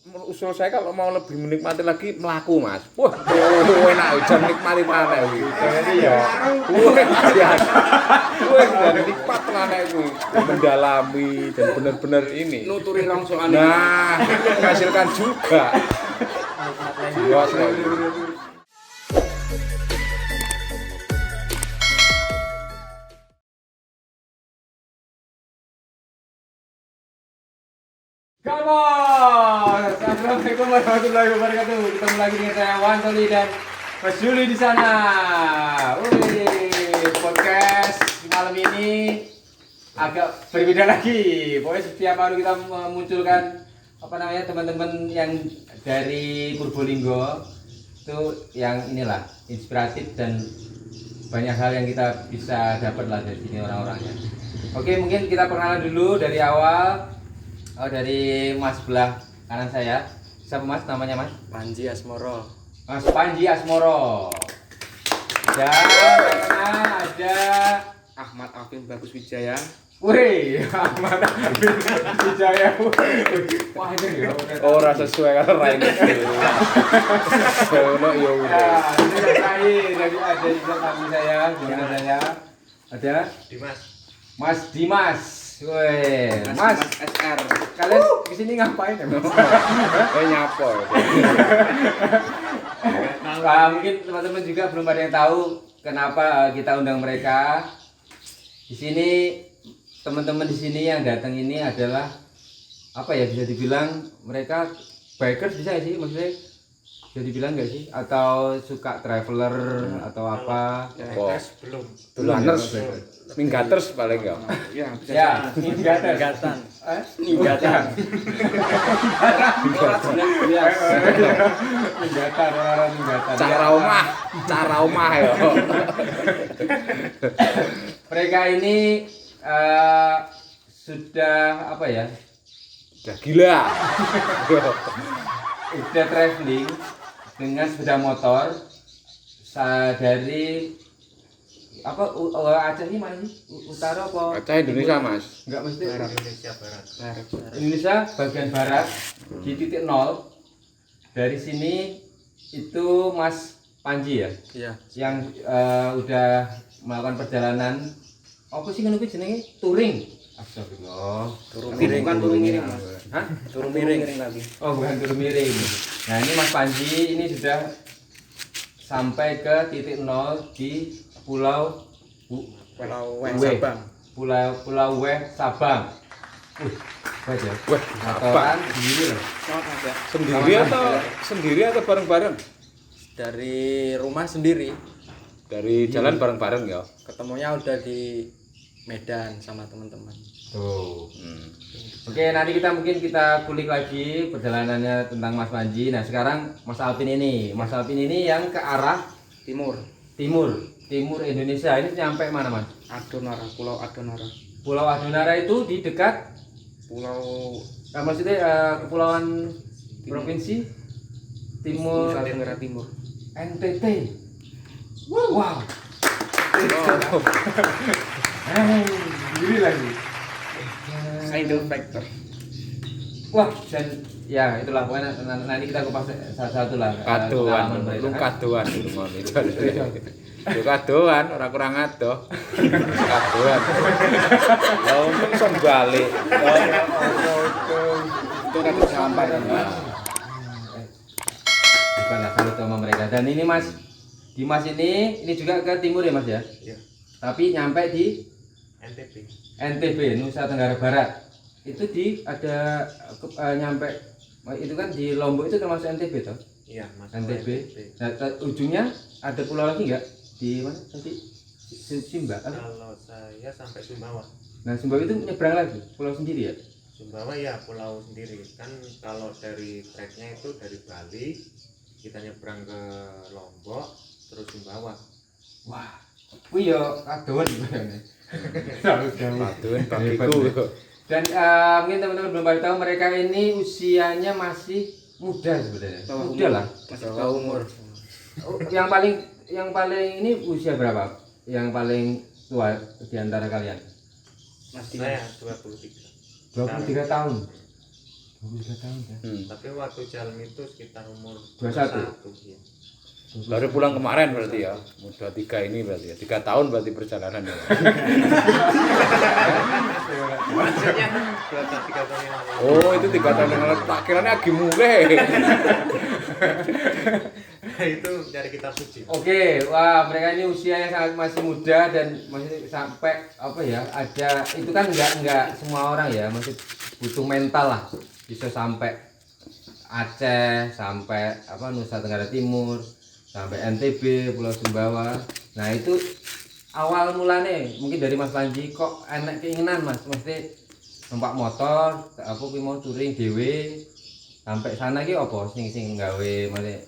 usul saya kalau mau lebih menikmati lagi melaku Mas. Wah, enak jam nikmati mana iki. Ini ya. Wah, nikmat mana itu. Mendalami dan benar-benar ini. Nuturi rongsokan iki. Nah, menghasilkan juga. Luas lagi. Come on! Assalamualaikum warahmatullahi wabarakatuh. Ketemu lagi dengan saya Wan Toli dan Mas Juli di sana. Wih, podcast malam ini agak berbeda lagi. Pokoknya setiap hari kita memunculkan teman-teman yang dari Purbolinggo itu yang inilah inspiratif dan banyak hal yang kita bisa dapat lah dari sini orang-orangnya. Oke, mungkin kita perkenalan dulu dari awal. Dari Mas sebelah kanan saya. Siapa Mas namanya Mas? Panji Asmoro. Mas Panji Asmoro. Dan tengah ada Ahmad Alvin Bagus Wijaya. Wih, Ahmad Alvin Bagus Wijaya. Wah, ini ya. Ora sesuai karo raine. Ono ya udah. Ya, ini yang terakhir dari ada di samping saya, di kanan saya. Ada Dimas. Mas Dimas. Wih, Mas SR. kalian kesini ngapain ya Mas? Nyapa. Mungkin teman-teman juga belum ada yang tahu kenapa kita undang mereka. Di sini teman-teman di sini yang datang ini adalah apa ya, bisa dibilang mereka bikers, bisa nggak sih maksudnya, bisa dibilang nggak sih, atau suka traveler atau apa? Tes belum. Tulaners, minggaters paling enggak. Ya, bisa. Ya, ninggatan. Ninggatan. Ninggatan, orang ninggatan. Cara omah ya. Mereka ini sudah apa ya? Udah gila. Udah traveling dengan sepeda motor dari apa Aceh ini mana sih? Utara apa? Aceh Indonesia, Mas. Enggak, mesti Indonesia Barat. Indonesia bagian barat di titik nol. Dari sini itu Mas Panji ya, Iya. yang udah melakukan perjalanan apa sih kan jenenge, touring. Astagfirullah. Bukan turun miring, Mas. Hah? Turun miring lagi. Oh, bukan turun miring. Nah, ini Mas Panji ini sudah sampai ke titik nol di Pulau Pulau Weh. Sabang. Pulau Weh Sabang. Baca. Wah, Motoran sendiri loh. Sendiri atau bareng-bareng? Dari rumah sendiri. Dari jalan bareng-bareng ya. Ketemunya udah di Medan sama teman-teman. Tuh. Oke, nanti kita kulik lagi perjalanannya tentang Mas Panji. Nah, sekarang Mas Alvin ini yang ke arah Timur. timur Indonesia. Ini nyampe mana, Mas? Adonara, Pulau Adonara. Pulau Adonara itu di dekat Pulau maksudnya kepulauan provinsi Timur Nusa Tenggara Timur. NTT. Wow. Gini lagi. Idol Factor. Wah, dan ya itulah pokoknya nanti kita kupas satu-satu lah. Kadoan, lu kadoan itu mon itu. Yo kadoan, ora kurang adoh. Kadoan. Ya untung son balik. Itu kata sampai. Bukanlah salut sama mereka. Dan ini Mas Dimas ini juga ke timur ya Mas ya? Iya. Tapi nyampe di NTB. NTB, Nusa Tenggara Barat. Itu nyampe itu kan di Lombok itu termasuk NTB toh? Iya, Mas. NTB. Nah, ujungnya ada pulau lagi enggak? Di mana tadi? Simba. Kalau saya sampai Sumbawa. Nah, Sumbawa itu nyebrang lagi, pulau sendiri ya? Sumbawa ya pulau sendiri kan. Kalau dari treknya itu dari Bali kita nyebrang ke Lombok terus Sumbawa. Wah, kuwi yo kadoan bayangane. Kadoan bagiku. Dan mungkin teman-teman belum pada tahu mereka ini usianya masih muda sebenarnya. Muda lah. Masih tahu umur. Yang paling ini usia berapa? Yang paling tua di antara kalian? Mas Saya Dimas. 23. 23 tahun. 23 tahun ya. Tapi waktu jalan itu sekitar umur 21. 21 ya. Baru pulang kemarin berarti ya. Udah 3 ini berarti ya. 3 tahun berarti perjalanan ya. Maksudnya berapa 3 tahun yang lalu? Oh, itu 3 tahun yang lalu. Tak kiranya lagi mulai. Itu dari kitab suci. Oke, wah mereka ini usia yang sangat masih muda dan masih sampai apa ya? Ada itu kan enggak semua orang ya, masih butuh mental lah bisa sampai Aceh, sampai apa Nusa Tenggara Timur, sampai NTB, Pulau Sumbawa. Nah, itu awal mulanya mungkin dari Mas Panji kok enak keinginan Mas, mesti numpak motor, apa kuwi mau touring dhewe sampai sana ki apa sing gawe mane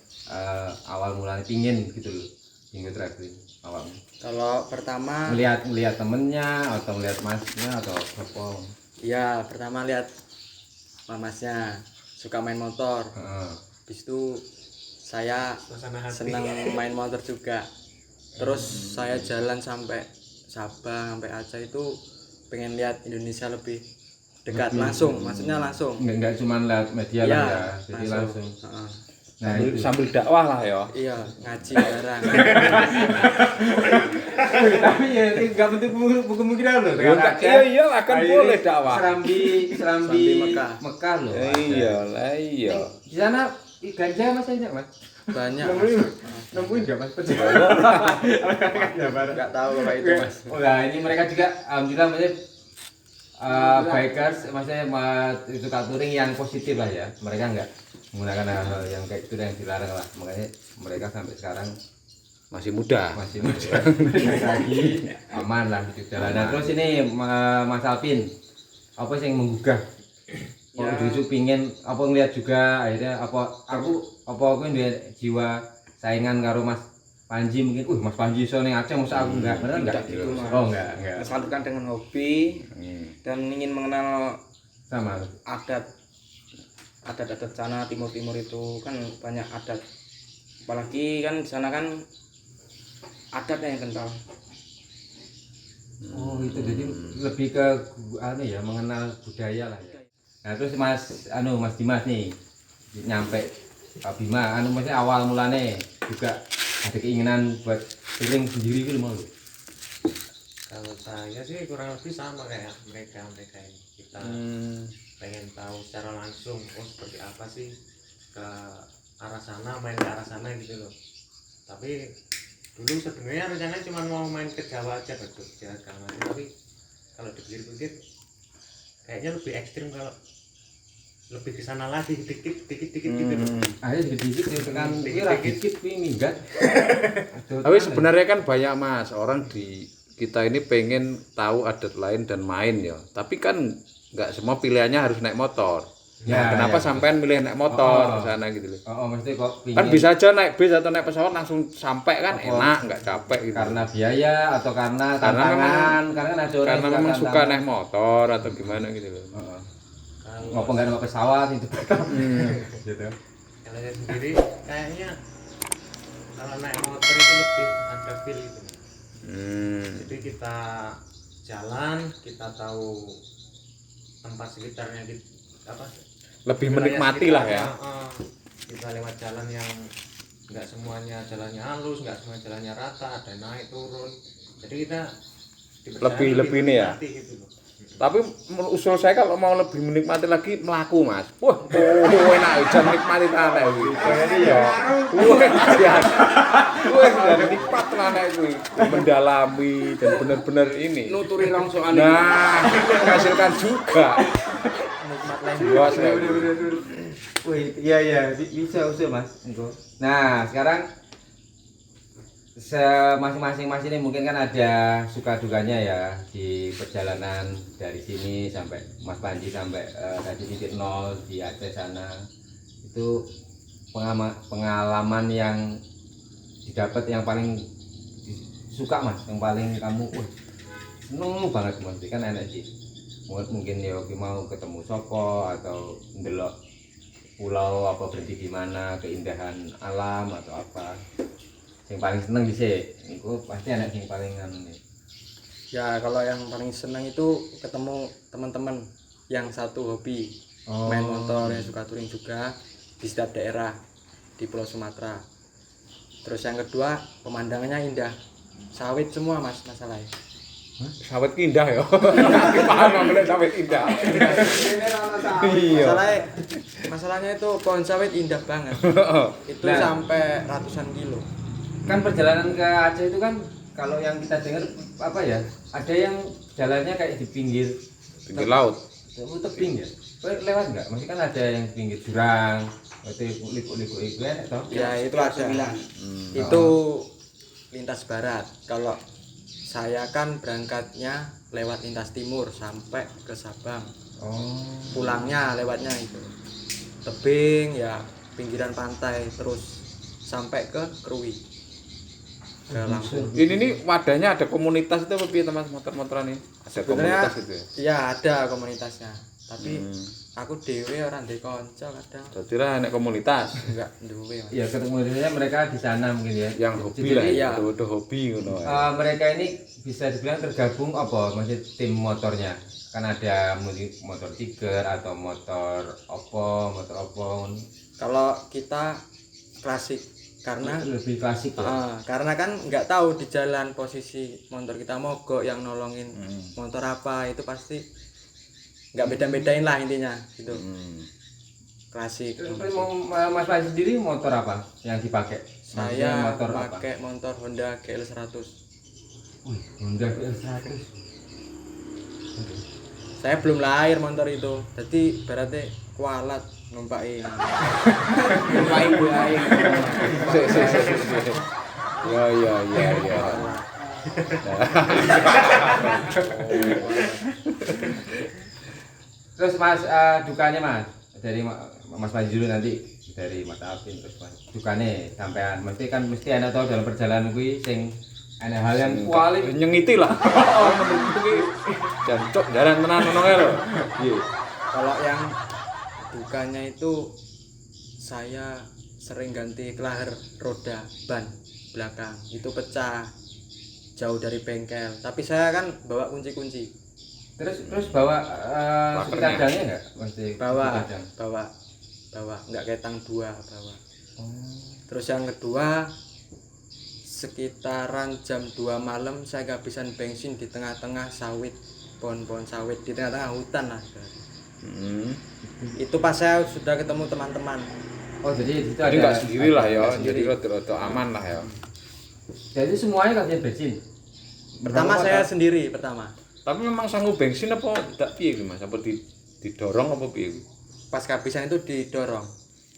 awal mulanya pingin gitu loh. Pingin traveling awalnya. Kalau pertama Melihat temennya atau melihat masnya atau apa? ya pertama lihat mamasnya suka main motor. Heeh. Habis itu saya Suasana hati. senang main motor juga. Terus saya jalan sampai Sabang sampai Aceh itu pengen lihat Indonesia lebih dekat langsung, maksudnya langsung. Enggak cuma lihat media lah ya, jadi langsung. Heeh. Nah, Sambil, itu. sambil dakwah lah ya. Iya, ngaji bareng. Tapi ya enggak bentuk kemungkinan loh. Ya, enggak, iya, akan boleh dakwah. Serambi Serambi Mekah loh. Iya lah iya. Di sana ganja Mas banyak Mas. Banyak. Nemuin enggak Mas? Enggak tahu kalau itu, Mas. Oh nah, ini mereka juga alhamdulillah maksudnya bikers maksudnya itu touring yang positif lah ya. Mereka enggak menggunakan hal-hal yang kayak itu yang dilarang lah. Makanya mereka sampai sekarang Masih muda. masih muda lagi aman lah di jalan. Nah, terus ini Mas Alvin apa sih yang menggugah? Ya. Dulu pingin apa ngeliat juga akhirnya apa aku ini jiwa saingan karo Mas Panji mungkin. Mas Panji iso ning Aceh masa aku enggak. Bener enggak? Tidak gitu, Mas. Oh enggak. Tersalurkan dengan hobi dan ingin mengenal Sama. adat sana timur itu kan banyak adat, apalagi kan di sana kan adatnya yang kental. Oh itu jadi lebih ke ya mengenal budaya lah ya. Nah terus Mas Dimas nih nyampe Pak Bima maksudnya awal mulane juga ada keinginan buat touring sendiri gitu mau. Kalau saya sih kurang lebih sama kayak mereka ini. Kita pengen tahu secara langsung seperti apa sih ke arah sana, main ke arah sana gitu loh. Tapi dulu sebenarnya rencananya cuma mau main ke Jawa aja, ke Jogja segala macam. Tapi kalau dipikir-pikir kayaknya lebih ekstrim kalau lebih ke sana lagi dikit gitu loh. Akhirnya dikit ya tekan dikit kuwi minggat. Tapi sebenarnya kan banyak Mas orang di kita ini pengen tahu adat lain dan main ya. Tapi kan nggak semua pilihannya harus naik motor. Ya, Kenapa ya. sampean milih naik motor ke sana gitu loh. Oh mesti kok Kan bisa aja naik bis atau naik pesawat langsung sampai kan enak, nggak capek gitu. karena biaya atau karena Karena tantangan, karena ada orang Karena yang memang suka tantangan. naik motor atau gimana gitu loh. Heeh. Kalau Ngopo enggak nama pesawat itu. Gitu. kalau saya sendiri kayaknya kalau naik motor itu lebih ada feel gitu. Jadi kita jalan, kita tahu tempat sekitarnya Lebih wilayah menikmati lah ya. Kita lewat jalan yang nggak semuanya jalannya halus, nggak semua jalannya rata, ada naik turun. Jadi kita Lebih ini ya. menikmati gitu loh. Tapi usul saya kalau mau lebih menikmati lagi melaku Mas. Wah, enak jangan nikmati tanah kuwi. Ini ya. Wah, nikmat tanah kuwi. Mendalami dan benar-benar ini. Nuturi rongsokan ini. Nah, itu menghasilkan juga. Nikmat lain. Luas ya. Wih, iya bisa usul Mas. Nah, sekarang masing-masing Mas ini mungkin kan ada suka dukanya ya di perjalanan dari sini sampai Mas Panji sampai tadi titik nol di Aceh sana. Itu pengalaman yang didapat yang paling suka Mas, yang paling kamu seneng banget Mas. Kan enak sih. Mungkin ya mau ketemu Soko atau ndelok pulau apa berhenti di mana, keindahan alam atau apa. Yang paling seneng dhisik, niku pasti anak yang paling nih. Ya kalau yang paling senang itu ketemu teman-teman yang satu hobi. main motor yang suka touring juga di setiap daerah di Pulau Sumatera. Terus yang kedua pemandangannya indah, sawit semua mas masalahnya. Sawit indah ya. Paham boleh sawit indah. Iya. Masalahnya itu pohon sawit indah banget. Itu Nah. sampai ratusan kilo. Kan perjalanan ke Aceh itu kan kalau yang kita dengar apa ya? Ada yang jalannya kayak di pinggir laut. tebing ya. Lewat enggak? Masih kan ada yang di pinggir jurang, itu liku-liku itu ya toh? Ya itu ada. Itu lintas barat. Kalau saya kan berangkatnya lewat lintas timur sampai ke Sabang. Oh. Pulangnya lewatnya itu tebing ya, pinggiran pantai terus sampai ke Krui, ke Lampung. Ini nih wadahnya ada komunitas itu apa piye teman motor-motoran ini? Ada komunitas itu ya. Ya ada komunitasnya, tapi aku dewe orang di konco kadang Dadi ra enek komunitas enggak duwe mas. Iya, ketemunya mereka di sana mungkin ya. yang hobi Jadi, lah iya. ya, udah hobi ngono. mereka ini bisa dibilang tergabung apa? Masih tim motornya. Kan ada motor Tiger atau motor Oppo. Kalau kita klasik karena Lebih klasik ya. karena kan nggak tahu di jalan posisi motor kita mogok yang nolongin motor apa itu pasti nggak beda-bedain lah intinya gitu. Klasik. Terus Mas Fadli sendiri motor apa yang dipakai? Maksudnya Saya motor apa? pakai motor Honda GL100. Wih, Honda GL100. Saya belum lahir motor itu, jadi berarti kualat numpai. Numpai buaya. Ya. Terus Mas dukanya Mas dari Mas Fadli dulu nanti dari Mas Alvin terus Mas. Dukane sampean mesti ana tau dalam perjalanan kuwi sing ana hal yang paling nyengiti lah. Jancuk jalan tenan ngono kae lho. Iya. Kalau yang dukanya itu saya sering ganti kelahar roda ban belakang itu pecah jauh dari bengkel. Tapi saya kan bawa kunci-kunci. terus bawa Lakernya. kadangnya enggak? Mesti Bawa, kadang. bawa, nggak ketang dua bawa. Terus yang kedua sekitaran jam 2 malam saya kehabisan bensin di tengah-tengah sawit, pohon-pohon sawit di tengah-tengah hutan lah. Itu pas saya sudah ketemu teman-teman. Oh, jadi itu Jadi ada enggak sendiri lah ya, nggak jadi sendiri. rada aman lah ya. Jadi semuanya kasih bensin. Pertama saya sendiri pertama. Tapi memang sanggup bensin apa tidak piye iki Mas? Apa didorong apa piye? Pas kehabisan itu didorong.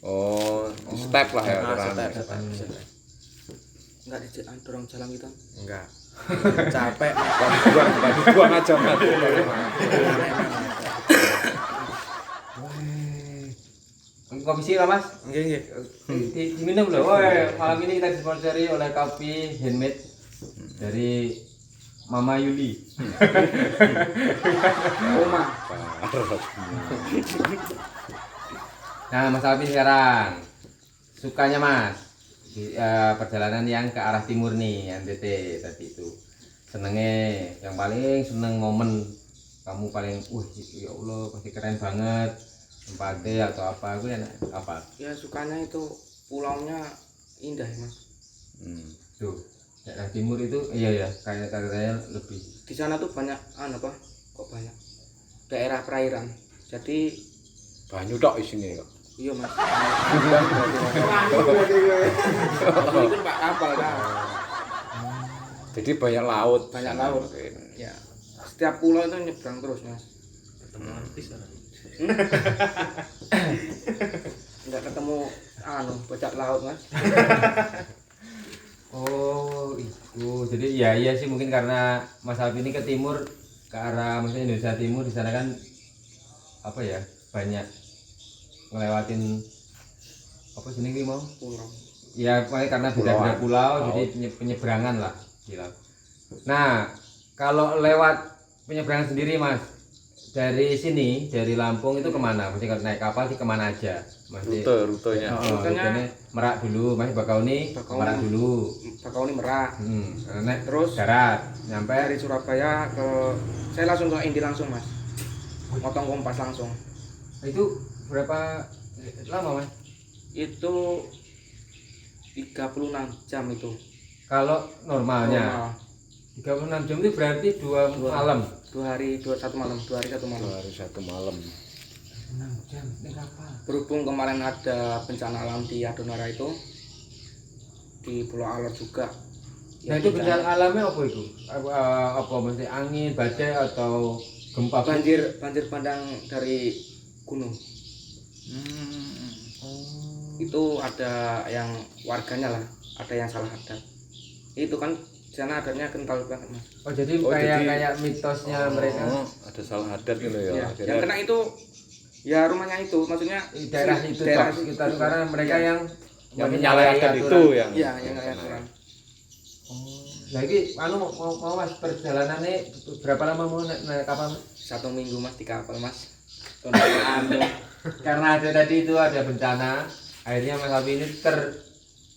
Oh, di step lah ya. Nah, aturan. step. Enggak dorong jalan gitu. Enggak. Capek. Buang aja Mas. Komisi lah Mas. Nggih. Diminum loh. Woi, malam ini kita disponsori oleh kopi handmade dari Mama Yuli. Oma. Nah, Mas Alvin sekarang sukanya Mas di perjalanan yang ke arah timur nih, NTT tadi itu. Senengnya, yang paling seneng momen kamu paling, ya Allah pasti keren banget tempatnya atau apa, aku enak apa? Ya sukanya itu pulaunya indah Mas. Tuh, daerah timur itu, iya kayak katanya lebih. Di sana tuh banyak kok banyak daerah perairan. Jadi Banyu tok isine kok. iya Mas. Itu Pak kapal kan. Jadi banyak laut. Banyak laut. Ya. Setiap pulau itu nyebrang terus Mas. Ketemu artis kan? Enggak ketemu bajak laut Mas. Oh, itu. Jadi iya sih mungkin karena Mas Alvin ini ke timur, ke arah maksudnya Indonesia Timur, di sana kan apa ya? Banyak ngelewatin apa sini ini mau? Pulau. Ya, karena beda-beda pulau, jadi penyeberangan lah, gila. Nah, kalau lewat penyeberangan sendiri Mas, dari sini, dari Lampung itu kemana? Mesti kalau naik kapal sih kemana aja? Masih Rutenya. rutenya Merak dulu, masih Bakauni, Merak dulu. Bakauni Merak. Naik Terus darat, nyampe dari Surabaya ke saya langsung ke Indi langsung Mas. Motong Kompas langsung. Itu berapa lama Mas? Itu 36 jam itu. Kalau normalnya Normal. 36 jam itu berarti 2 malam. 2 hari 1 malam, 2 hari 1 malam. 2 hari 1 malam. 6 jam ini kapal. Berhubung kemarin ada bencana alam di Adonara itu di Pulau Alor juga. Nah itu bencana alamnya apa itu? Apa mesti angin, badai atau gempa? banjir bandang dari gunung. Itu ada yang warganya lah, ada yang salah adat. Itu kan di sana adatnya kental banget Mas. Oh jadi jadi- kayak mitosnya mereka Ada salah adat gitu ya. Ya, Akhirnya yang kena itu ya rumahnya itu, maksudnya di daerah itu daerah toh, sekitar itu, karena mereka Iya. yang menyalahi adat itu yang Iya, yang nggak aturan. Nah ini mau Mas perjalanannya berapa lama mau naik kapal Mas? 1 minggu Mas di kapal Mas. Karena ada tadi itu ada bencana, akhirnya Mas Alpi ini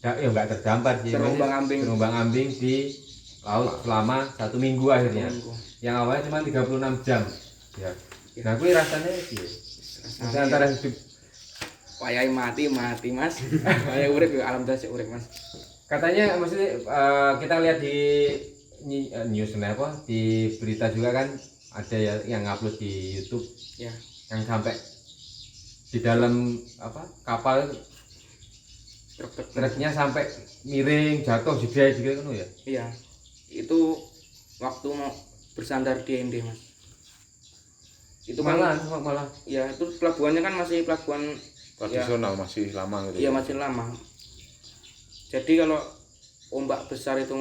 nggak terdampar sih, Terombang-ambing. terombang-ambing di laut selama 1 minggu akhirnya. 1 minggu. Yang awalnya cuma 36 jam. Ya. Nah, gue rasanya sih antara hidup Wayai mati Mas. Wayai urip ya alhamdulillah sih urip Mas. katanya maksudnya kita lihat di news apa di berita juga kan ada ya yang ngupload di YouTube Ya. yang sampai di dalam apa kapal truknya sampai miring jatuh juga kan ya. Iya. Itu waktu mau bersandar di ND Mas. Itu kan malah ya itu pelabuhannya kan masih pelabuhan tradisional masih lama gitu. iya masih lama. Jadi kalau ombak besar itu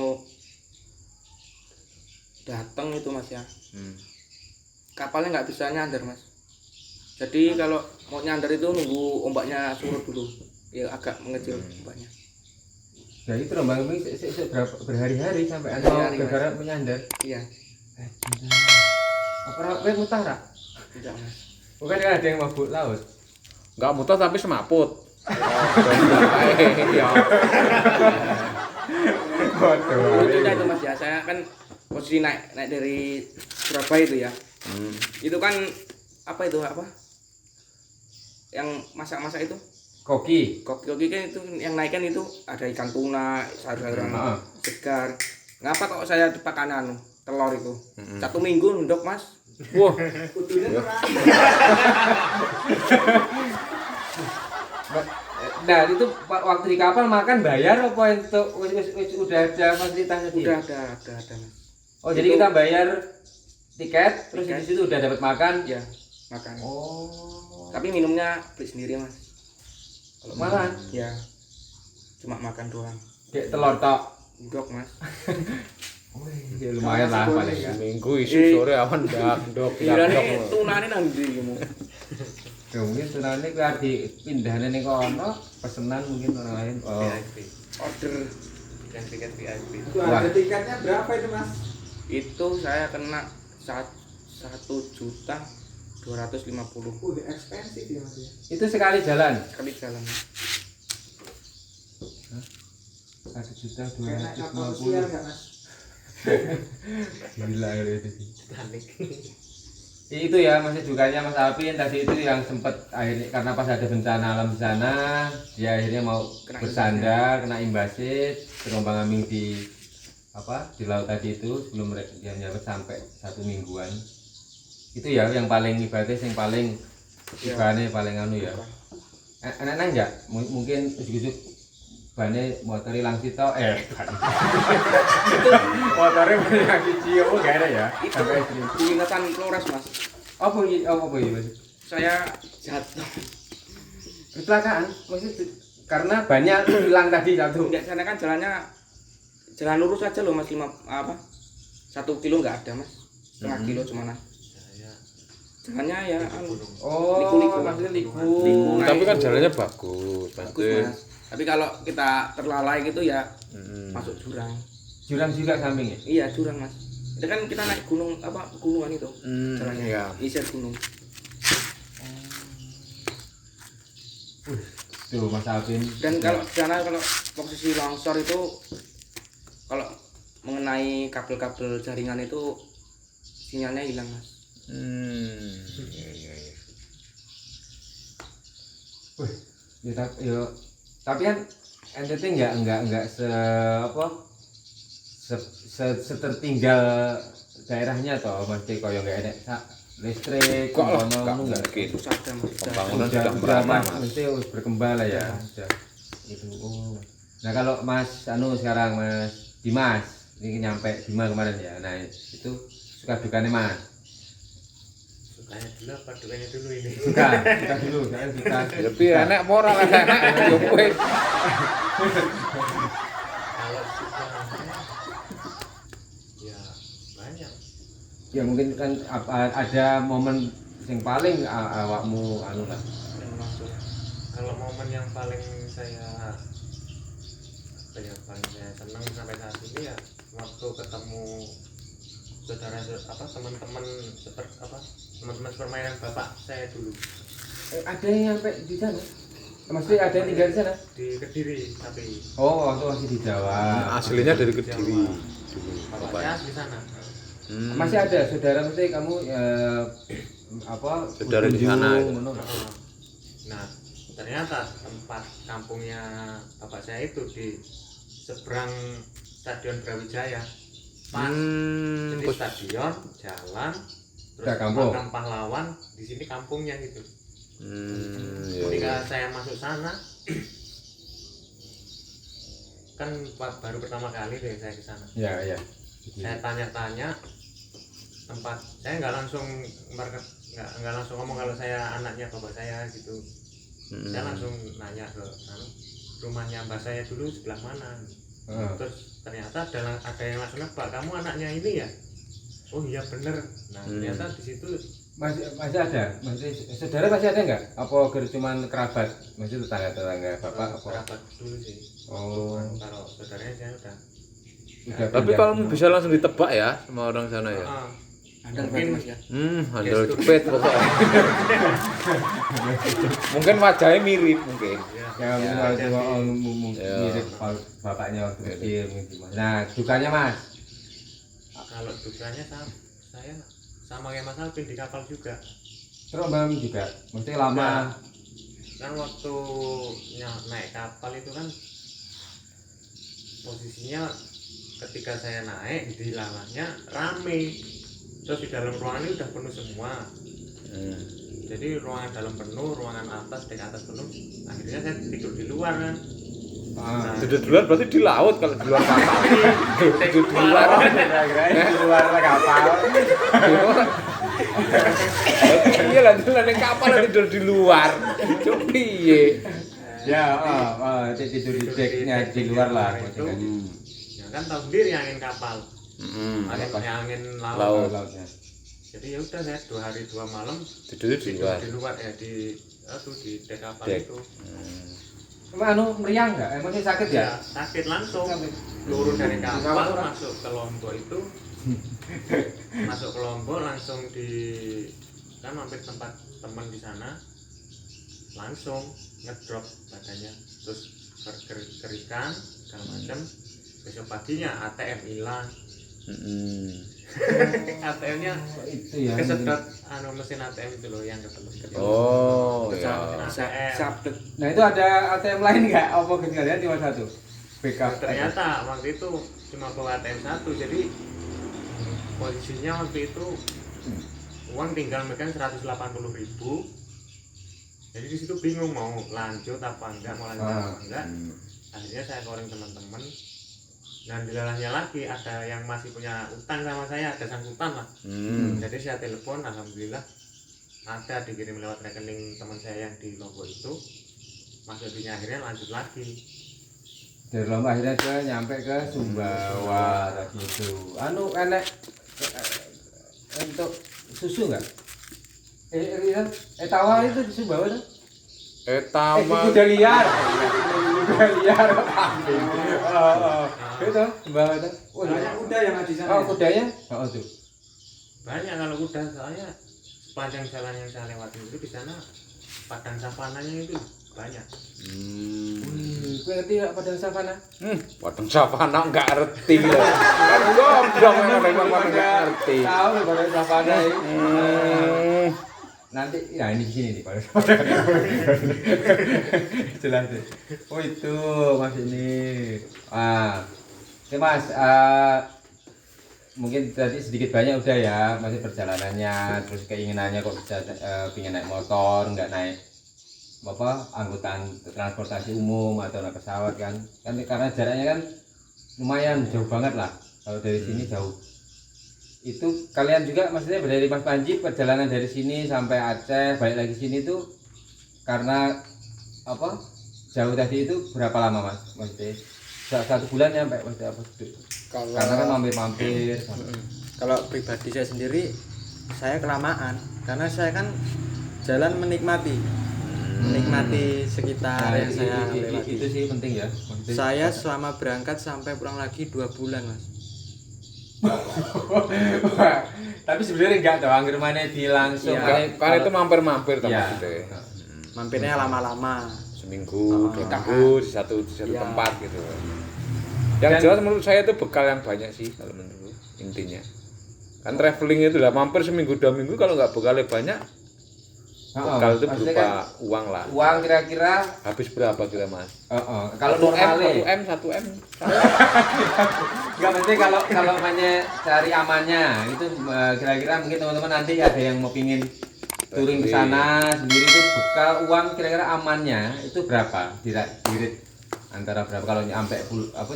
datang itu Mas ya, kapalnya nggak bisa nyandar Mas. Jadi kalau mau nyandar itu nunggu ombaknya surut dulu, ya agak mengecil ombaknya. nah itu rombang ini berhari-hari sampai atau Berhari-hari, Mas. gara-gara menyandar Iya, apa gue mutara tidak Mas. bukan kan ada yang mabuk laut Enggak muter tapi semaput. Lucunya itu Mas ya, saya kan posisi naik dari Surabaya itu ya. Itu kan apa yang masak-masak itu koki koki kan itu yang naikkan itu ada ikan tuna, sayur-sayuran segar. Ngapa kok saya dipakan telur itu 1 minggu ndok Mas. Wah, nah itu waktu di kapal makan bayar apa itu udah ada fasilitasnya Udah dia? ada Mas. Oh jadi kita bayar tiket terus di situ udah dapat makan Ya, makan. oh Tapi minumnya beli sendiri Mas. Kalau malah ya cuma makan doang. kayak telur tok Ndok Mas. ya lumayan lah paling kan seminggu isu sore awan dok. Irane tunane nang ndi iki Mu? ya mungkin sebenarnya kita dipindahin nih kono pesenan mungkin orang lain oh VIP Order dan tiket VIP Itu harga tiketnya berapa itu Mas? itu saya kena 1.250.000 Udah ekspensif ya Mas ya. itu sekali jalan sekali jalan. 1.250.000 Kayak naik kapal pesiar nggak Mas? gila itu sih Titanic itu ya masih dukanya Mas Alvin tadi itu yang sempat akhirnya karena pas ada bencana alam di sana dia akhirnya mau Kena bersandar kena imbasnya terombang ambing di laut tadi itu sebelum dia nyampe sampai 1 mingguan itu ya yang paling ibaratnya yang paling ibane paling anu ya enak enggak mungkin ujuk-ujuk bane motor hilang sih toh motornya yang cium enggak ada ya Itu sampai sini diingatan Flores Mas. apa ini Saya jatuh. kecelakaan maksudnya karena banyak hilang tadi satu Enggak, sana kan jalan lurus aja loh Mas, 1 kilo nggak ada Mas. Setengah kilo cuma saya jalannya ya oh Liku-liku. maksudnya liku Liku. Tapi kan jalannya bagus. bagus Mas. Tapi kalau kita terlalai gitu ya masuk jurang. jurang juga sampingnya Iya, jurang Mas. Itu kan kita naik gunungan itu. Jalannya iya. isir gunung. tuh Mas Alvin Dan kalau di sana kalau posisi longsor itu kalau mengenai kabel-kabel jaringan itu sinyalnya hilang Mas. Iya. Tapi kan NTT enggak setertinggal daerahnya toh, mesti koyo enggak ada listrik, Kok lah, ngono nggak enggak. mungkin. Susah deh, Mas. Pembangunan Udah sudah merata, Mas. mesti harus berkembang lah ya. Sudah. Itu. Oh. Nah, kalau Mas sekarang Mas Dimas, ini nyampe Bima kemarin ya. Nah, itu suka dukanya Mas. Sukanya dulu apa dukanya dulu ini? Suka dulu, jangan kita. Tapi enak moral enak yo kowe. Kalau sukanya ya banyak. Ya mungkin kan ada momen yang paling awakmu anu lah. Kalau momen yang paling saya senang sampai saat ini ya waktu ketemu saudara teman-teman teman-teman permainan bapak saya dulu Ada yang nyampe di sana? Maksudnya ada yang tinggal di sana? di Kediri tapi Oh, waktu masih di Jawa. Aslinya dari Kediri dulu. bapak Bapaknya. saya di sana. Masih ada saudara mesti kamu Saudara di sana. ngono. Nah ternyata tempat kampungnya bapak saya itu di seberang Stadion Brawijaya pas jadi stadion jalan terus Udah kampung. makam pahlawan di sini kampungnya gitu. Iya. Ketika saya masuk sana kan baru pertama kali deh saya ke sana. Ya. Saya tanya-tanya tempat saya nggak langsung ngomong kalau saya anaknya bapak saya gitu. Saya langsung nanya ke rumahnya mbak saya dulu sebelah mana. Terus ternyata ada yang langsung nebak, kamu anaknya ini ya? Oh iya bener. Nah ternyata di situ Masih ada? Masih saudara masih ada enggak? Apa cuman kerabat? Masih tetangga bapak apa? kerabat dulu sih. Oh, Kalau saudaranya saya udah. Tapi kalau bisa langsung ditebak ya sama orang sana ya. Handal berarti Mas ya. Handal cepet pokoknya. Mungkin wajahnya mirip mungkin. ya mungkin mirip bapaknya waktu kecil mungkin gimana. Nah, dukanya Mas. Kalau dukanya saya sama kayak Mas Alvin di kapal juga. Terombang juga. Mesti lama. Kan waktu naik kapal itu kan posisinya ketika saya naik di lalanya rame. Terus di dalam ruangan ini udah penuh semua. Jadi ruangan dalam penuh, ruangan atas dek atas penuh. Akhirnya saya tidur di luar kan. Tidur di luar berarti di laut kalau di luar kapal. Tidur di luar. Di luar kapal. Iya lah, ning kapal tidur di luar. Cuk piye? Ya, tidur di deknya di luar lah. Itu, ya kan tahu sendiri angin kapal. Angin laut. Jadi ya udah saya 2 hari 2 malam Tidur di luar. di luar ya di dek kapal Dek. itu. Meriang enggak? Masih sakit ya? Ya sakit langsung. Turun dari kapal masuk ke Lombok itu. Masuk ke Lombok langsung kan mampir tempat teman di sana. Langsung ngedrop badannya. Terus kerikan segala macam. Besok paginya ATM hilang. ATM-nya Itu ya. kesedot mesin ATM itu loh yang ketemu. Oh, Pecah ya. mesin ATM. Sabdet. Nah, itu ada ATM lain enggak? Apa ketinggalan cuma satu? Backup. Ternyata waktu itu cuma bawa ATM 1, jadi posisinya waktu itu uang tinggal megang 180.000. Jadi di situ bingung mau lanjut apa enggak, Akhirnya saya calling teman-teman. Dan di dalamnya lagi ada yang masih punya utang sama saya, ada sangkutan lah. Jadi saya telepon, alhamdulillah ada dikirim lewat rekening teman saya yang di Lombok itu. Mas Yodinya akhirnya lanjut lagi. Dari Lombok akhirnya ke nyampe ke Sumbawa tadi itu. Enak untuk susu enggak? Tawa itu di Sumbawa tuh? Taman. Kuda liar. Kuda liar kambing. Itu Sumbawa itu. Banyak kuda yang ada di sana. Oh, kudanya? Oh, tuh. Banyak kalau kuda, soalnya sepanjang jalan yang saya lewati itu di sana padang savananya itu banyak. Gue ngerti enggak padang savana? Padang savana enggak ngerti lho. Kan goblok yang padang savana enggak ngerti. Tahu padang savana itu. nanti ya ini di sini nih Pak. Jelas deh. Oh itu Mas ini. Oke Mas, mungkin tadi sedikit banyak udah ya masih perjalanannya, terus keinginannya kok bisa pengen naik motor, nggak naik angkutan transportasi umum atau naik pesawat kan karena jaraknya kan lumayan jauh banget lah kalau dari sini jauh. Itu kalian juga maksudnya dari Mas Panji perjalanan dari sini sampai Aceh balik lagi sini tuh karena jauh tadi itu berapa lama Mas? Maksudnya 1 bulan ya sampai maksudnya apa? Karena kan mampir-mampir. Kalau pribadi saya sendiri, saya kelamaan karena saya kan jalan menikmati sekitar yang saya lewati. Itu sih penting ya. Maksudnya, saya selama berangkat sampai pulang lagi 2 bulan Mas. Tapi sebenarnya enggak tahu anggur mana di langsung. Iya. Kan itu mampir-mampir kan Iya. maksudnya. Mampirnya lama-lama. Seminggu, 2 minggu di satu Iya. tempat gitu. Yang jelas menurut saya itu bekal yang banyak sih kalau menurut intinya. Kan traveling itu lah mampir seminggu 2 minggu kalau nggak bekalnya banyak. Bekal itu berupa kan uang lah. Uang kira-kira Habis berapa kira Mas? kalau 1 normalnya 1 M. enggak mesti kalau namanya cari amannya itu kira-kira mungkin teman-teman nanti ada yang mau pingin touring ke sana sendiri itu bekal uang kira-kira amannya itu berapa? Dirit antara berapa kalau sampai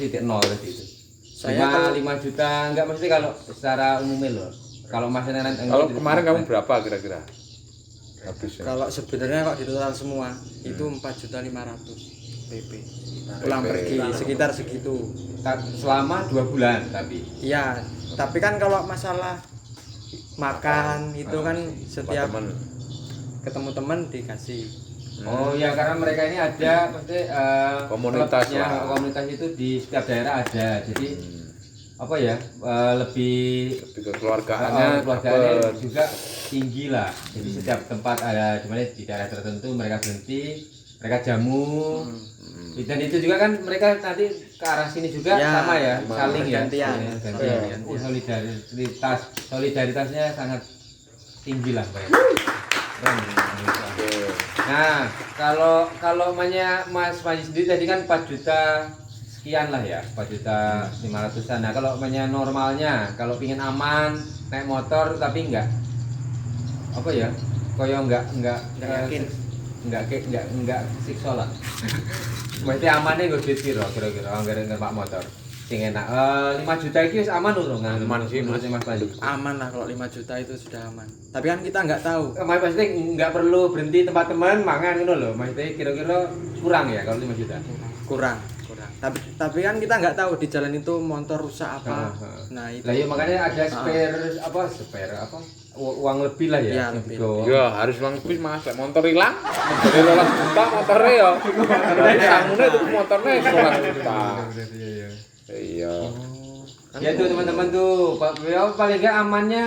titik nol tadi itu? Saya 5 juta enggak mesti kalau secara umumnya loh. Kalau masnya Kalau kemarin kamu berapa kira-kira? Habisnya. Kalau sebenarnya kok di total semua itu 4.500.000 PP. Pulang pergi sekitar segitu. selama 2 bulan tapi. Iya, tapi kan kalau masalah makan itu kan setiap teman. ketemu teman dikasih. Oh ya karena mereka ini ada maksudnya Komunitas klubnya, lah. komunitas itu di setiap daerah ada. Jadi lebih Kekeluargaannya keluarganya juga tinggi lah. Jadi setiap tempat ada dimana di daerah tertentu mereka berhenti, mereka jamu. Dan itu juga kan mereka nanti ke arah sini juga Ya, sama ya, saling ya. gantian. Gantian. Solidaritasnya sangat tinggi lah mereka. Nah, kalau Mas Panji sendiri tadi kan 4 juta sekian lah ya, 4.500.000. Nah, kalau normalnya, kalau pingin aman naik motor tapi enggak yakin. enggak siksa lah. Berarti amannya gue duit piro kira-kira anggaran Pak motor. Sing enak 5 juta iki wis aman lho nggak? Aman sih, Mas. Mas Panji. Aman lah kalau 5 juta itu sudah aman. Tapi kan kita nggak tahu. Mas pasti nggak perlu berhenti tempat teman mangan ngono lho. Maksudnya kira-kira kurang ya kalau 5 juta. Kurang. Tapi kan kita nggak tahu di jalan itu motor rusak apa. Nah, itu. Lah ya makanya ada spare uang lebih lah ya. Iya, yang lebih. dibawa. Ya harus uang bis Mas, lek motor hilang. Jadi 12 juta motornya ya. Dari sangune itu motornya 12 juta. Iya. Ya tuh teman-teman tuh, paling enggak amannya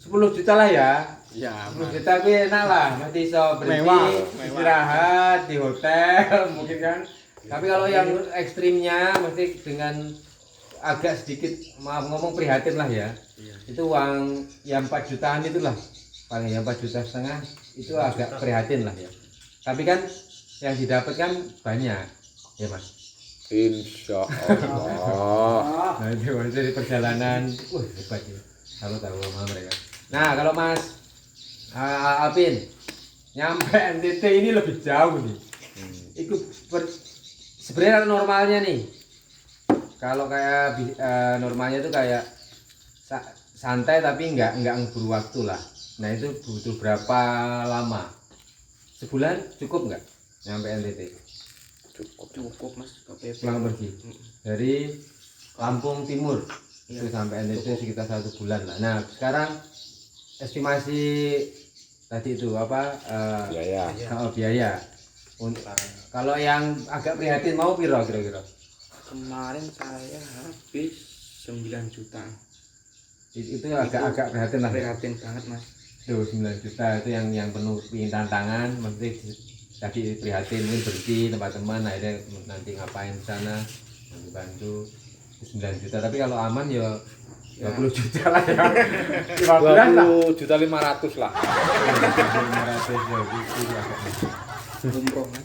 10 juta lah ya. Ya, 10 juta gue enak lah, nanti iso berhenti, Mewah. istirahat di hotel mungkin kan. Tapi kalau yang ekstrimnya mesti dengan agak sedikit maaf ngomong prihatin lah ya. Iya. Itu uang yang 4 jutaan itulah. Paling yang 4,5 juta itu agak prihatin lah ya. Tapi kan yang didapatkan banyak. Ya, Mas. Insya Allah. Nah, itu dari perjalanan, hebat ya. Tahu sama mereka. Nah, kalau Mas Alvin nyampe NTT ini lebih jauh nih. Itu sebenarnya normalnya nih. Kalau kayak normalnya itu kayak santai tapi enggak ngeburu waktu lah. Nah, itu butuh berapa lama? Sebulan cukup enggak nyampe NTT? cukup Mas ke PP. Pulang pergi dari Lampung Timur itu sampai NTT sekitar 1 bulan lah. Nah sekarang estimasi tadi itu Biaya. biaya kalau yang agak prihatin mau piro kira-kira? Kemarin saya habis 9 juta. Itu agak prihatin lah. Prihatin banget Mas. Tuh 9 juta itu yang penuh tantangan, mesti tadi prihatin mungkin berhenti tempat teman akhirnya nanti ngapain di sana bantu 9 juta. Tapi kalau aman ya 20 juta lah ya. 15 lah. 20.500.000 lah. 500 ya gitu lah. umroh mas.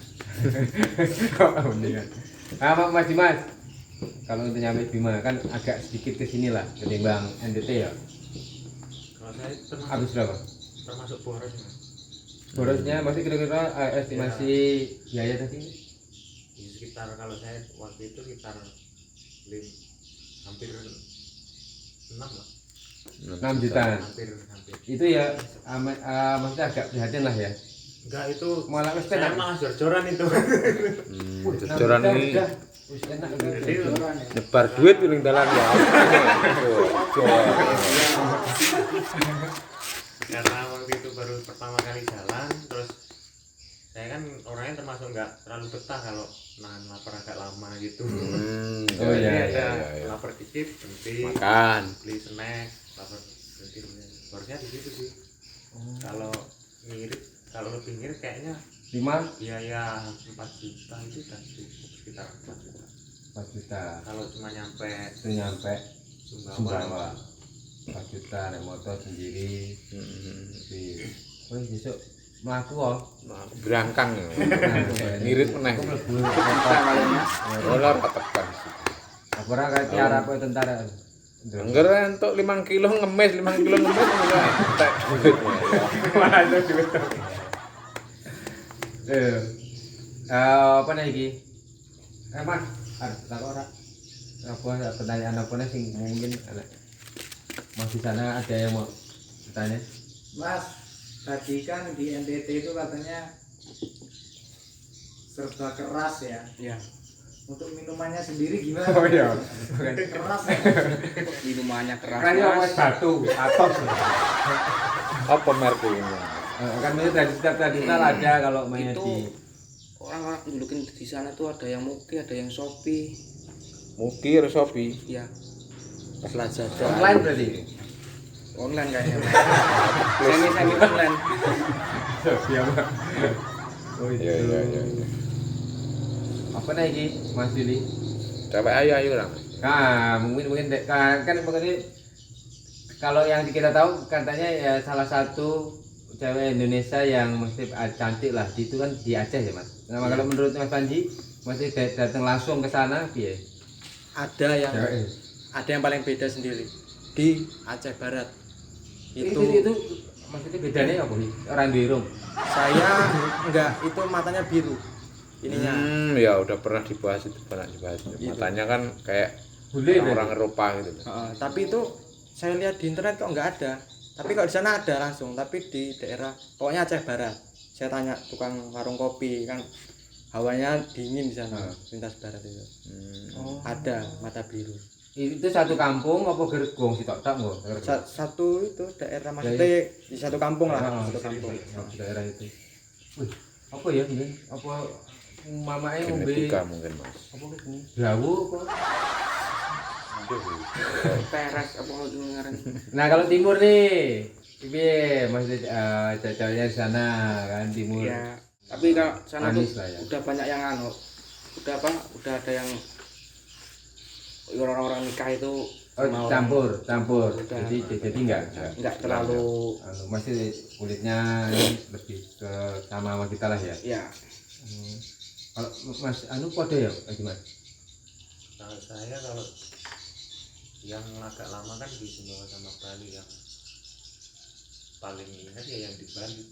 Mas Dimas, kalau untuk nyampe Bima kan agak sedikit ke sini lah ketimbang NTT ya. Kalau saya Habis berapa? termasuk boros Mas. Borosnya masih kira-kira estimasi biaya tadi? Di sekitar kalau saya waktu itu sekitar hampir 6 lah. 6 jutaan. Hampir. Itu ya maksudnya agak prihatin lah ya. Enggak itu Malah wis saya penak. malah jor-joran itu. Jajaran ini Wis enak Jadi nyebar duit piring dalan ya. karena waktu itu baru pertama kali jalan, terus saya kan orangnya termasuk nggak terlalu betah kalau nahan lapar agak lama gitu. Oh, Jadi iya, ada iya. lapar dikit berhenti, Makan. beli snack, lapar berhenti. Borosnya di situ sih. Kalau ngirit, kalau lebih ngirit kayaknya 5 biaya 4 juta itu udah cukup, sekitar 4 juta. 4 juta. Kalau cuma nyampe Itu nyampe Sumbawa, Sumbawa 4 juta naik motor sendiri. Oh besok melaku kok. Berangkang. Ngirit meneh. Ora tekan. Aku ora kayak tiara kowe tentara. Angger entuk 5 kilo ngemis, 5 kilo ngemis enggak entek duit. Mana itu duit. Apa nih iki? Mas, tak ora. Apa pertanyaan apa nih sing mungkin Mas di sana ada yang mau bertanya? Mas, tadi kan di NTT itu katanya serba keras ya. Ya. Untuk minumannya sendiri gimana? Oh iya. Keras. Minumannya keras Kayaknya mas. Mas batu, atos. Apa merknya? Kan itu tradisional ada kalau mainnya Itu di orang-orang dulukin di sana tuh ada yang Muki, ada yang Shopee. Muki atau Shopee? Ya. Lazada. online berarti. Online kayaknya. Semi online. Siapa? Oh Iya iya iya. Apa nih iki Mas Willy? Cewek ayu lah. Nah, mungkin kan mengenai kalau yang kita tahu katanya ya salah satu cewek Indonesia yang mesti cantik lah, itu kan di Aceh ya Mas. Nah, kalau menurut Mas Panji masih datang langsung ke sana piye? Ada yang Cewek. ada yang paling beda sendiri di Aceh Barat. Itu maksudnya bedanya apa sih? Orang dirung. Saya enggak, itu matanya biru. Ininya. Ya udah pernah dibahas itu, pernah dibahas. Matanya kan kayak Bule orang Eropa gitu. Tapi itu saya lihat di internet kok enggak ada. Tapi kalau di sana ada langsung, tapi di daerah pokoknya Aceh Barat. Saya tanya tukang warung kopi kan hawanya dingin di sana, lintas barat itu. Ada mata biru. Itu satu kampung apa gergong sih tok nggo? Satu itu daerah maksudnya di satu kampung lah, satu kampung. Daerah itu. Wih, apa ya ini? Apa mamanya ngombe Genetika mungkin Mas. apa ini? Brawu apa? Peres apa ngaran. Nah, kalau timur nih, piye maksudnya ceweknya di sana kan timur. Ya, tapi kalau sana tuh Manis lah ya. udah banyak yang udah apa? Udah ada yang orang-orang nikah itu sama orang- campur. Udah. Jadi enggak enggak terlalu masih kulitnya ini lebih ke sama kita lah ya. ya. Kalau Mas kode ya gimana? Kalau saya kalau yang agak lama kan di Sumbawa sama Bali, yang paling ingat ya yang di Bali.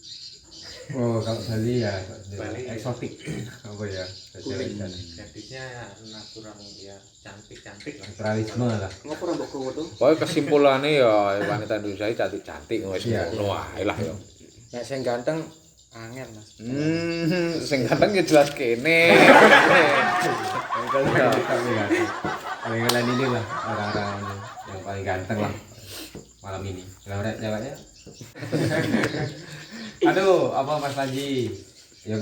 Oh, kalau Bali ya Bali. eksotik apa ya? Gadisnya natural ya, cantik lah. Naturalisme lah. Ngopo rambut kowe tuh? Pokoknya kesimpulannya ya wanita Indonesia ini cantik-cantik wis Iya. ngono wae lah ya. Nek sing ganteng angel Mas. Sing ganteng ya jelas kene. Paling kalian ini lah orang-orang yang paling ganteng lah malam ini. Kalau ceweknya aduh, apa Mas Panji? Ya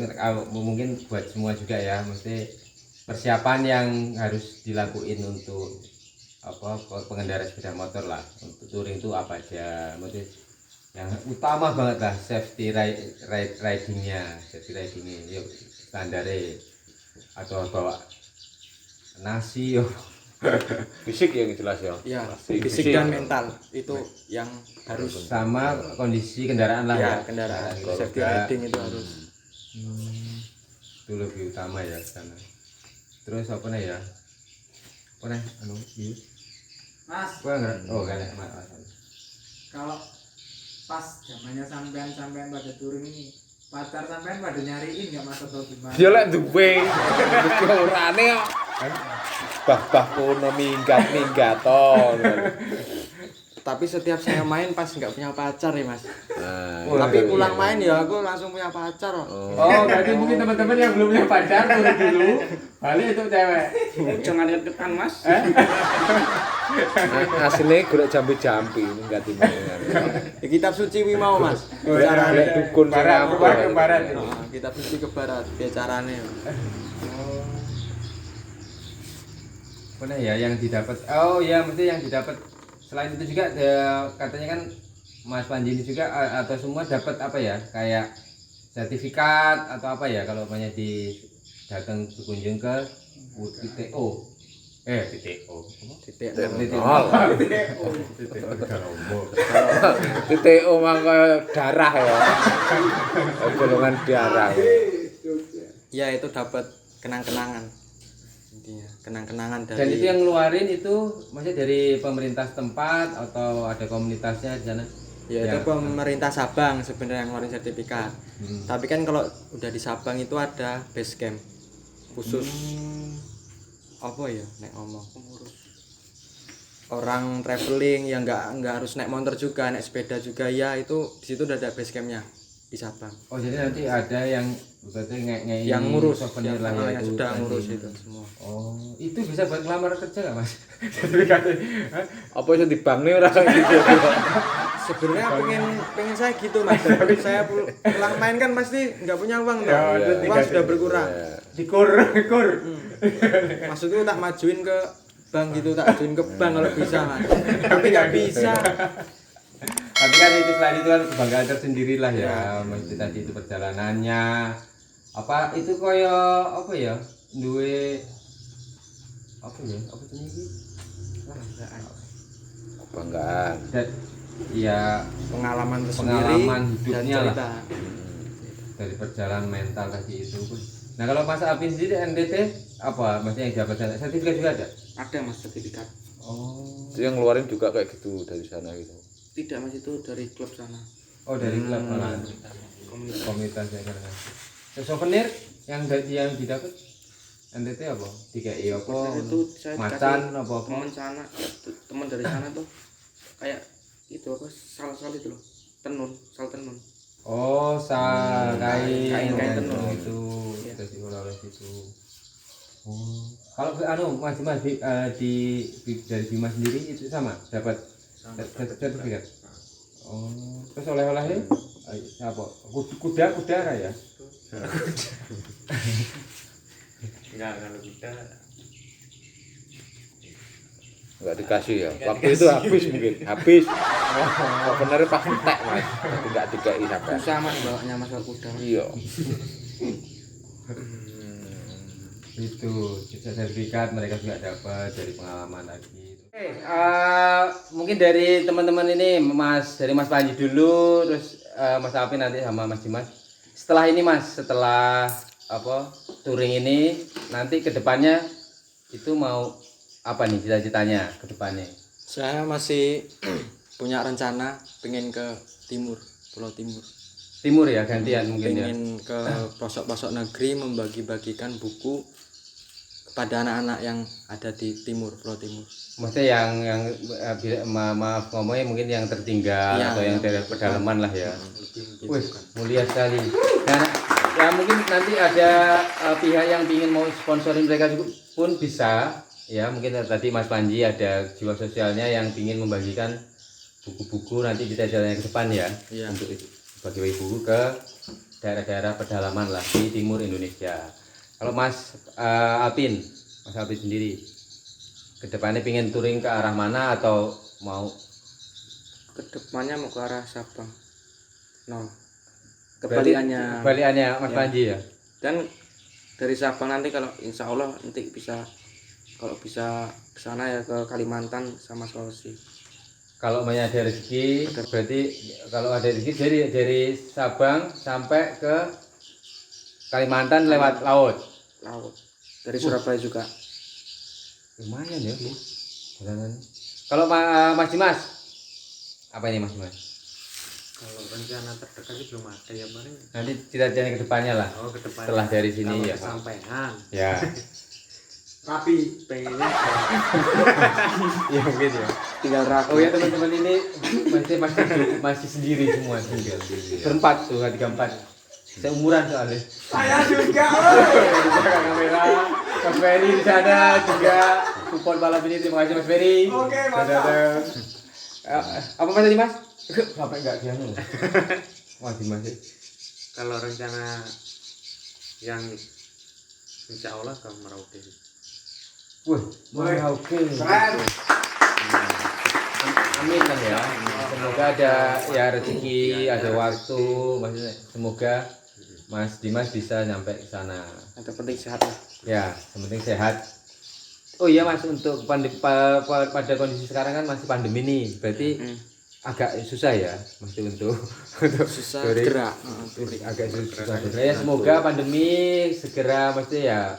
mungkin buat semua juga ya, mesti persiapan yang harus dilakuin untuk apa pengendara sepeda motor lah. Untuk touring itu apa aja? Mesti yang utama banget lah safety ridingnya, yuk standarnya atau bawa nasi yo Fisik yang jelas ya. Ya, Pasti. fisik dan mental itu yang harus sama kondisi kendaraan lah ya. ya kendaraan. Kalau Safety enggak, riding itu harus. itu lebih utama ya sana. Terus apa nih ya? Apa nih? Iya. Mas, Gua enggak. Oh, kan Mas. kalau pas zamannya sampean pada touring ini, pacar sampean pada nyariin nggak mas atau gimana? Ya lek duwe. Urane kok. Bah kono minggat to. Tapi setiap saya main pas nggak punya pacar ya mas. Nah, Tapi itu pulang iya. main ya aku langsung punya pacar kok. Oh, berarti mungkin teman-teman yang belum punya pacar turun dulu. Balik itu cewek. Jangan deket-deketan mas. Asline golek jampi-jampi minggat timbang. Ya, kitab suci wi mau mas. Oh, Carane. Golek dukun sing barat, ampuh. barat ke barat. Nah, kitab suci ke barat, ya carane. Mana ya yang didapat? Oh ya, mesti yang didapat. Selain itu juga katanya kan Mas Panji ini juga atau semua dapat apa ya? Kayak sertifikat atau apa ya kalau namanya di datang berkunjung ke TTO. TTO. Titik Nol. TTO mah kaya darah ya. Golongan darah. ya itu dapat kenang-kenangan. Intinya kenang-kenangan dari Dan itu yang ngeluarin itu maksudnya dari pemerintah setempat atau ada komunitasnya di sana? ya itu pemerintah Sabang sebenarnya yang ngeluarin sertifikat. Tapi kan kalau udah di Sabang itu ada base camp khusus apa ya nek ngomong orang traveling yang nggak harus naik motor juga, naik sepeda juga ya itu di situ udah ada base campnya di Sabang. Oh jadi nanti ada yang berarti ngei Yang ngurus souvenir lah yang, ya yang itu sudah tadi. ngurus itu semua. Oh itu bisa buat ngelamar kerja nggak mas? Apa iso dibangne ora gitu. Sebenarnya pengen saya gitu mas. Saya pulang main kan pasti nggak punya uang tuh. Ya, itu Uang sudah berkurang. Dikur. Maksudnya tak majuin ke bank gitu, tak majuin ke bank kalau bisa mas. Tapi nggak bisa. Tapi kan itu selain itu kan kebanggaan tersendiri lah ya. Maksudnya tadi itu perjalanannya. Apa itu koyo apa ya? Duwe apa ya? Apa tuh ini? Kebanggaan. Dan ya Pengalaman tersendiri pengalaman dan hidupnya lah. cerita. Dari perjalanan mental tadi itu. Nah kalau Mas Apin sendiri NTT apa? Maksudnya yang dapat sertifikat juga ada? Ada mas sertifikat. Oh. Itu yang ngeluarin juga kayak gitu dari sana gitu. Tidak mas itu dari klub sana. Oh dari klub malah. Komunitas ya kan. Souvenir yang didapat NTT apa? DKI apa? Itu saya Macan dikasih apa? teman sana, teman dari sana tuh kayak itu apa sal itu loh, sal tenun. Oh, kain tenun. itu. Iya. Dari oleh itu. Oh. Kalau Mas dari Bima sendiri itu sama dapat sertifikat. Oh, terus oleh-olehnya apa? Kuda ya? Enggak kalau kita Enggak dikasih ya. Waktu itu habis mungkin. Habis. Oh, bener pas entek Mas. Tapi enggak dikai sampai. Susah mas bawanya mas kuda. Iya. Itu sertifikat mereka juga dapat dari pengalaman tadi. Mungkin dari teman-teman ini dari Mas Panji dulu, terus Mas Apin nanti sama Mas Dimas. Setelah ini Mas, setelah touring ini nanti kedepannya itu mau apa nih cita-citanya kedepannya? Saya masih punya rencana pengen ke timur, Pulau Timur. Timur ya gantian mungkin ya. Pengen ke pelosok-pelosok negeri membagi-bagikan buku kepada anak-anak yang ada di timur, Pulau Timur. Maksudnya yang maaf ngomongnya mungkin yang tertinggal Ya, atau yang yang dari pedalaman lah ya. Gitu Wih, kan. mulia sekali. Nah, ya mungkin nanti ada pihak yang ingin mau sponsorin mereka juga pun bisa. Ya mungkin tadi Mas Panji ada jiwa sosialnya yang ingin membagikan buku-buku nanti kita jalannya ke depan ya. Iya. Untuk bagi-bagi buku ke daerah-daerah pedalaman lah di timur Indonesia. Kalau Mas Alpin sendiri kedepannya pingin touring ke arah mana atau mau Kedepannya mau ke arah Sabang. No. Berarti Kebalikannya. Mas Ya. Panji ya? Dan dari Sabang nanti kalau insya Allah nanti bisa kalau bisa ke sana ya ke Kalimantan sama Sulawesi. Kalau banyak ada rezeki, berarti kalau ada rezeki dari Sabang sampai ke Kalimantan lewat laut. Laut dari Surabaya juga. Lumayan ya, Bu. Perjalanan. Kalau Mas Dimas, apa ini Mas Dimas? Kalau rencana terdekat sih belum ada ya paling. Nanti cita-citanya ke depannya lah. Oh ke depan. Setelah dari sini kalau ya, Pak. kesampaian. Ya, Rapi. Pengennya ya mungkin ya. Tinggal ragu. Oh ya teman-teman ini masih sendiri semua tinggal. Berempat tuh, 3-4. Seumuran soalnya. Saya juga. Jaga kamera, Mas Ferry di sana juga support malam ini. Terima kasih Mas Ferry. Oke, mantap. Dadah. Apa Mas tadi Mas? Sampai enggak dianu. Wah, Dimas sih. kalau rencana yang insya Allah ke Merauke. Wah, oke. Keren. Amin lah ya. Semoga ada ya rezeki, ada waktu. Maksudnya semoga Mas Dimas bisa nyampe ke sana. Yang penting sehat lah. Ya, yang penting sehat. Oh iya Mas, untuk pada kondisi sekarang kan masih pandemi nih. Berarti agak susah ya, Mas untuk Susah touring. gerak. Agak susah. Ya semoga pandemi segera mesti ya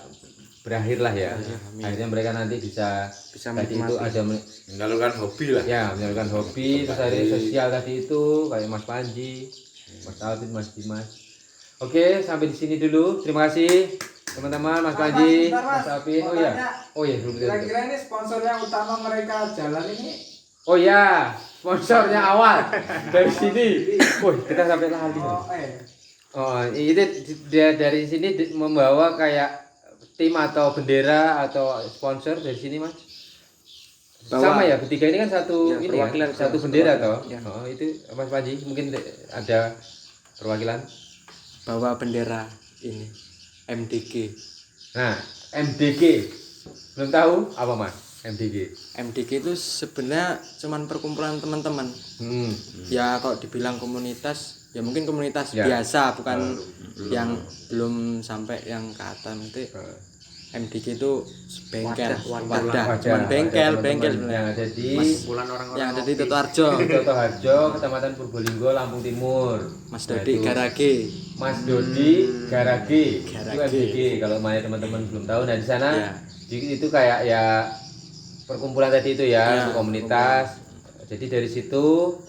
berakhir lah ya. Akhirnya mereka nanti bisa tadi itu menikmati. ada Menyalurkan hobi lah. ya menyalurkan hobi, terus ada sosial tadi itu kayak Mas Panji, Mas Alvin, Mas Dimas. Oke, sampai di sini dulu. Terima kasih teman-teman, Mas Panji, Mas Alvin. Oh ya, belum ditutup. Kira-kira ini sponsor yang utama mereka jalan ini. Oh ya, sponsornya awal dari sini. Wih, kita sampai lali. Oh, itu dia dari sini membawa kayak tim atau bendera atau sponsor dari sini, Mas. Sama ya, bertiga ini kan satu Ya, ini perwakilan, ya, satu bendera perwakilan. toh. Ya. Oh, itu Mas Panji mungkin ada perwakilan. Bawa bendera ini MDG. Nah, MDG. Belum tahu apa, Mas? MDG. MDG itu sebenarnya cuman perkumpulan teman-teman. Ya kalau dibilang komunitas, ya mungkin komunitas Ya. biasa, bukan yang belum sampai yang ke atas nanti. MDG itu bengkel, wadah, cuman bengkel teman-teman sebenarnya. yang ada di Kumpulan orang-orang Yang ada di hobi. Totoarjo. Toto Harjo, Kecamatan Purbolinggo, Lampung Timur. Mas Nah, Dodi itu Garage. Mas Dodi Garage. Itu Garage. MDG kalau mana teman-teman belum tahu. Nah, di sana Ya. itu kayak ya perkumpulan tadi itu ya, Ya, komunitas. Jadi dari situ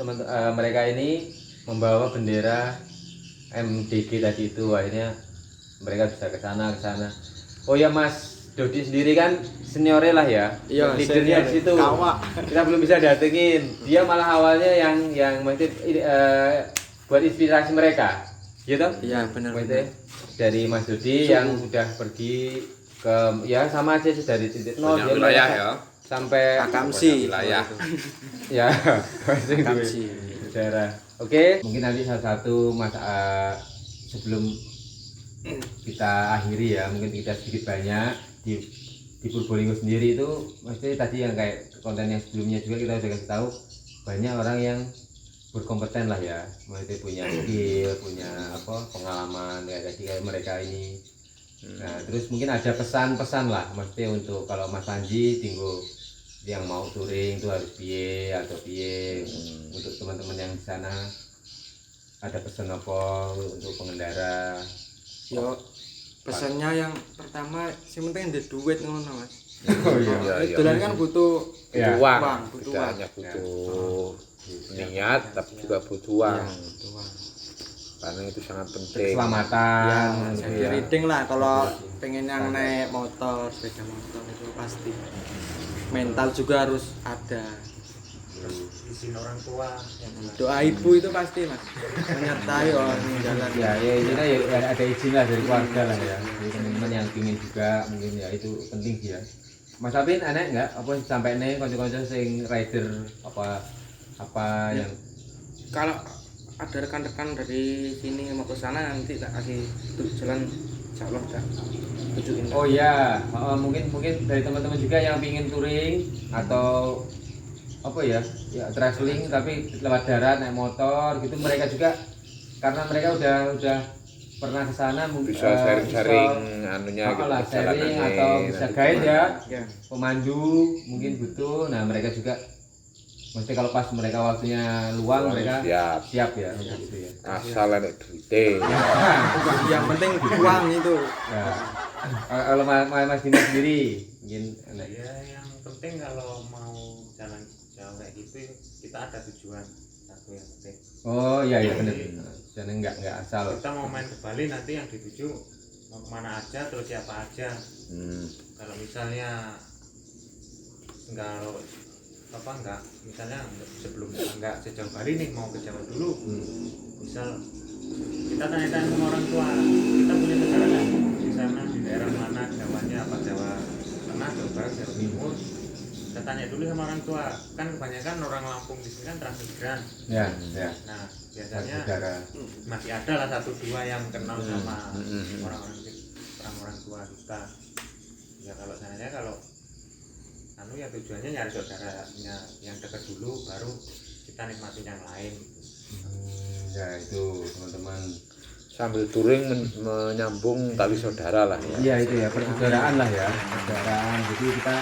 mereka ini membawa bendera MDG tadi itu, akhirnya mereka bisa ke sana. Oh ya Mas Dodi sendiri kan seniornya lah ya, Iya, leadernya senior. di situ. Kawak. Kita belum bisa datengin. Dia malah awalnya yang mesti buat inspirasi mereka, gitu? Iya, benar. Maksudnya dari Mas Dodi yang udah pergi ke ya sama aja sih dari titik nol Banyak dia wilayah mereka ya. sampai Akamsi. Wilayah. ya masing Akamsi. daerah. Oke, mungkin nanti salah satu sebelum kita akhiri ya, mungkin kita sedikit banyak di Purbolinggo sendiri itu mesti tadi yang kayak konten yang sebelumnya juga kita udah kasih tahu banyak orang yang berkompeten lah ya, mesti punya skill, punya pengalaman kayak mereka ini. Nah, terus mungkin ada pesan-pesan lah mesti untuk kalau Mas Panji tinggal yang mau touring itu harus piye atau piye untuk teman-teman yang di sana ada pesan apa untuk pengendara. Yo pesannya yang pertama sing penting ada duit ngono Mas. Oh Iya. Dolan kan butuh Ya. Uang. butuh Tidak uang. hanya butuh niat, tapi juga butuh uang. Ya, butuh uang. Karena itu sangat penting. keselamatan Ya, gitu jadi ya. reading lah kalau pengen yang naik motor, sepeda motor itu pasti. Mental juga harus ada. Izin orang tua yang jelas. Doa ibu itu pasti Mas. Menyertai orang jalan. Ya intinya ya ada izin lah dari keluarga lah ya, dari teman-teman yang pingin juga mungkin ya itu penting sih ya. Mas Apin aneh nggak apa sampai nih konco-konco sing rider apa yang Kalau ada rekan-rekan dari sini mau ke sana nanti tak kasih jalan insyaallah tak tunjukin. oh ya mungkin dari teman-teman juga yang pingin touring atau apa ya traveling tapi lewat darat naik motor gitu, mereka juga karena mereka udah pernah ke sana mungkin bisa sharing-sharing anunya gitu, sharing perjalanannya, atau bisa nanti guide ya, Ya. pemandu mungkin butuh. Nah mereka juga mesti kalau pas mereka waktunya luang mereka siap ya untuk itu ya. asal ada duitnya. Yang penting uang itu. Ya. Kalau Mas Dimas sendiri mungkin Ya yang penting kalau mau jalan jauh kayak gitu kita ada tujuan satu yang penting. oh iya benar. Jangan nggak asal. Kita mau main ke Bali nanti yang dituju mau kemana aja terus siapa aja. Kalau misalnya enggak misalnya sebelum enggak sejauh Bali nih mau ke Jawa dulu. Misal kita tanya-tanya sama orang tua, kita punya saudara nggak di sana di daerah mana Jawanya apa Jawa Tengah, Jawa Barat, Jawa Timur. Kita tanya dulu sama orang tua, kan kebanyakan orang Lampung di sini kan transmigran. Ya. Nah biasanya Saudara. masih ada lah 1-2 yang kenal sama orang-orang tua kita. Ya kalau saya kalau ya tujuannya nyari saudaranya yang dekat dulu baru kita nikmatin yang lain gitu. Ya itu teman-teman. Sambil touring menyambung tali saudara lah ya. Iya itu ya persaudaraan lah ya, persaudaraan. Jadi kita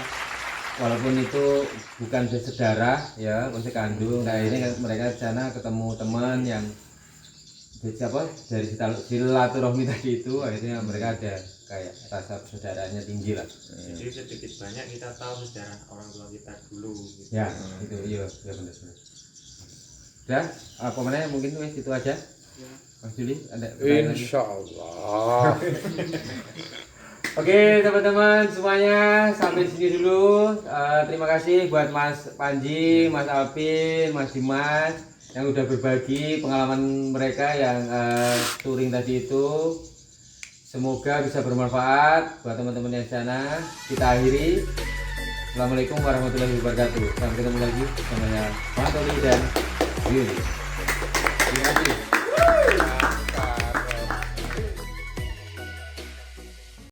walaupun itu bukan bersaudara ya, masih kandung. Nah ini mereka di sana ketemu teman yang dari silaturahmi tadi itu, akhirnya mereka ada kayak rasa persaudaraannya tinggi lah. Jadi sedikit banyak kita tahu sejarah orang tua kita dulu gitu. Ya itu iya benar. Udah apa mana mungkin wes itu aja. Mas Juli ada pertanyaan lagi? Insya Allah. Oke teman-teman semuanya sampai sini dulu. Terima kasih buat Mas Panji, Mas Alvin, Mas Dimas yang udah berbagi pengalaman mereka yang touring tadi itu. Semoga bisa bermanfaat buat teman-teman yang di sana. Kita akhiri. Assalamualaikum warahmatullahi wabarakatuh. Sampai ketemu lagi sama saya Mas Toli dan Yuli. Terima kasih.